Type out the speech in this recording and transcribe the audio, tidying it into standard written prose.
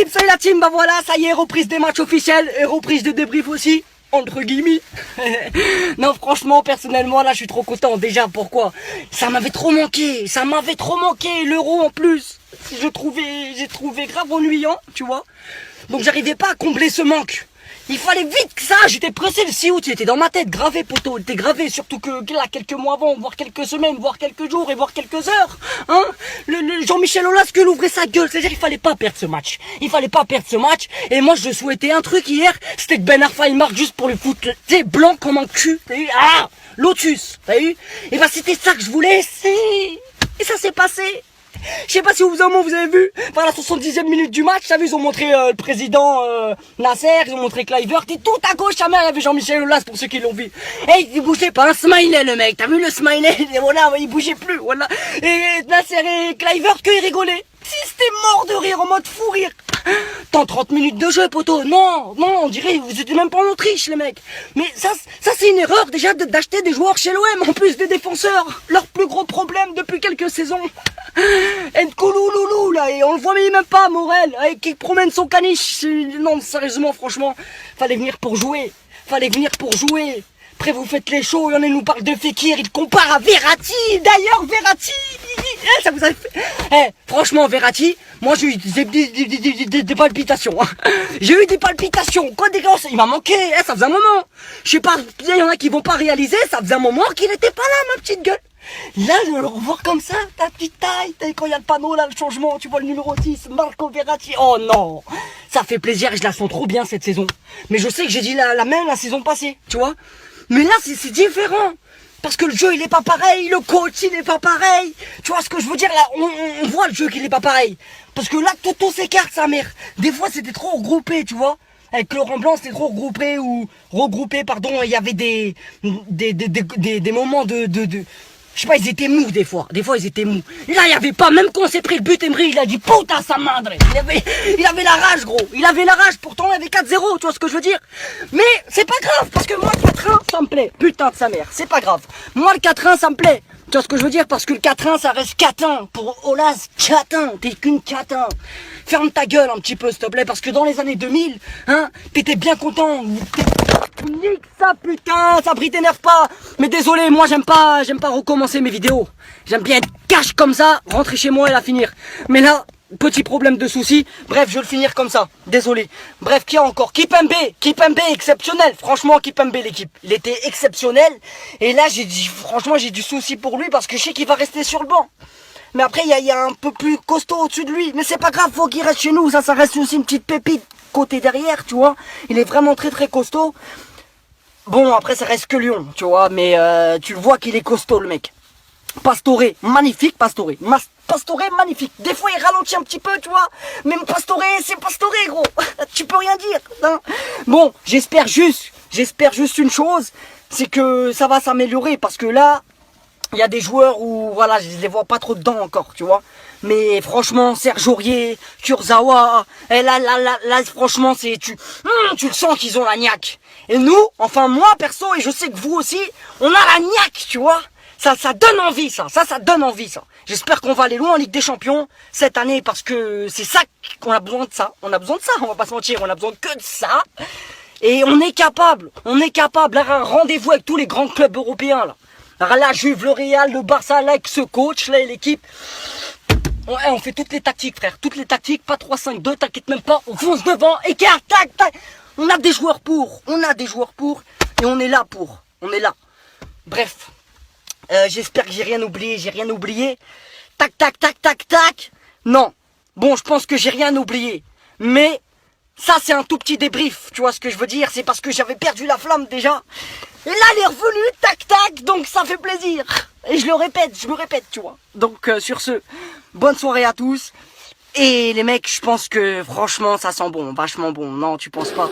salut la team, bah voilà, ça y est, reprise des matchs officiels et reprise de débrief aussi, entre guillemets. Non, franchement, personnellement, là, je suis trop content. Déjà, pourquoi? Ça m'avait trop manqué, l'euro en plus. J'ai trouvé grave ennuyant, tu vois. Donc, j'arrivais pas à combler ce manque. Il fallait vite que ça, j'étais pressé, le 6 août, il était dans ma tête, gravé poteau, il était gravé, surtout que là, quelques mois avant, voire quelques semaines, voire quelques jours et voire quelques heures, hein. Le Jean-Michel Aulas, que l'ouvrait sa gueule, c'est-à-dire il fallait pas perdre ce match. Et moi je souhaitais un truc hier, c'était que Ben Arfa il marque juste pour le foot, tu sais, blanc comme un cul, t'as vu, ah, Lotus, t'as vu. Et bah c'était ça que je voulais, et ça s'est passé. Je sais pas si vous avez vu, par la 70e minute du match, t'as vu, ils ont montré le président Nasser, ils ont montré Kluivert, et tout à gauche, sa mère, il y avait Jean-Michel Aulas pour ceux qui l'ont vu. Et il bougeait pas, un smiley le mec, t'as vu le smiley, et voilà, il bougeait plus, voilà. Et Nasser et Kluivert, qu'ils rigolaient. Si c'était mort de rire, en mode fou rire. Tant 30 minutes de jeu, poteau. Non, on dirait, vous étiez même pas en Autriche, les mecs. Mais ça c'est une erreur, déjà, d'acheter des joueurs chez l'OM, en plus des défenseurs. Leur plus gros problème depuis quelques saisons. Nkoulouloulou, là, et on le voit même pas, Morel, qui promène son caniche. Non, sérieusement, franchement, fallait venir pour jouer. Après, vous faites les shows, et on nous parle de Fekir, il compare à Verratti. D'ailleurs, Verratti, ça vous a fait... franchement, Verratti, moi j'ai eu des palpitations. Hein. J'ai eu des palpitations. Quoi, des gars, il m'a manqué. Ça faisait un moment. Je sais pas, il y en a qui vont pas réaliser, ça faisait un moment qu'il était pas là, ma petite gueule. Là, de le revoir comme ça, ta petite taille, quand il y a le panneau, là, le changement, tu vois le numéro 6, Marco Verratti. Oh non, ça fait plaisir, je la sens trop bien cette saison. Mais je sais que j'ai dit la même la saison passée, tu vois. Mais là, c'est différent. Parce que le jeu, il est pas pareil, le coach, il est pas pareil. Tu vois ce que je veux dire, là, on voit le jeu qu'il est pas pareil. Parce que là, tout s'écarte, sa mère. Des fois, c'était trop regroupé, tu vois. Avec Laurent Blanc, c'était trop regroupé, pardon. Il y avait des moments je sais pas, ils étaient mous des fois ils étaient mous. Là, il y avait pas, même quand on s'est pris le but, Emery, il a dit putain sa madre. Il avait la rage, gros. Il avait la rage, pourtant il avait 4-0, tu vois ce que je veux dire. Mais c'est pas grave, parce que moi le 4-1, ça me plaît. Putain de sa mère, c'est pas grave. Moi le 4-1, ça me plaît. Tu vois ce que je veux dire, parce que le 4-1, ça reste catin. Pour Aulas, catin, t'es qu'une catin. Ferme ta gueule un petit peu, s'il te plaît, parce que dans les années 2000, hein, t'étais bien content. Nique ça, putain, ça brille, t'énerve pas. Mais désolé, moi j'aime pas recommencer mes vidéos. J'aime bien être cash comme ça, rentrer chez moi et la finir. Mais là, petit problème de soucis. Bref, je vais le finir comme ça. Désolé. Bref, qui a encore? Kipembe exceptionnel. Franchement, Kipembe, l'équipe, il était exceptionnel. Et là, franchement, j'ai du souci pour lui parce que je sais qu'il va rester sur le banc. Mais après, il y a un peu plus costaud au-dessus de lui. Mais c'est pas grave, faut qu'il reste chez nous. Ça reste aussi une petite pépite côté derrière, tu vois. Il est vraiment très très costaud. Bon, après, ça reste que Lyon, tu vois. Mais tu le vois qu'il est costaud, le mec. Pastore, magnifique, Pastore, magnifique. Des fois, il ralentit un petit peu, tu vois. Même Pastore, c'est Pastore, gros. Tu peux rien dire. Hein. Bon, j'espère juste une chose, c'est que ça va s'améliorer. Parce que là, il y a des joueurs où, voilà, je les vois pas trop dedans encore, tu vois. Mais franchement, Serge Aurier, Kurzawa, là, franchement, tu le sens qu'ils ont la niaque. Et nous, enfin moi, perso, et je sais que vous aussi, on a la niaque, tu vois. Ça donne envie, ça donne envie, ça. J'espère qu'on va aller loin en Ligue des Champions cette année parce que c'est ça qu'on a besoin de ça. On va pas se mentir, on a besoin que de ça. Et on est capable, là, un rendez-vous avec tous les grands clubs européens, là. Alors la Juve, le Real, le Barça, là, avec ce coach, là, et l'équipe. On fait toutes les tactiques, frère, pas 3-5-2, t'inquiète même pas, on fonce devant, écart, tac. On a des joueurs pour, et on est là pour, Bref. J'espère que j'ai rien oublié. Tac. Non. Bon, je pense que j'ai rien oublié. Mais ça, c'est un tout petit débrief. Tu vois ce que je veux dire? C'est parce que j'avais perdu la flamme déjà. Et là, elle est revenue. Tac. Donc, ça fait plaisir. Et je me répète, tu vois. Donc, sur ce, bonne soirée à tous. Et les mecs, je pense que franchement, ça sent bon. Vachement bon. Non, tu penses pas?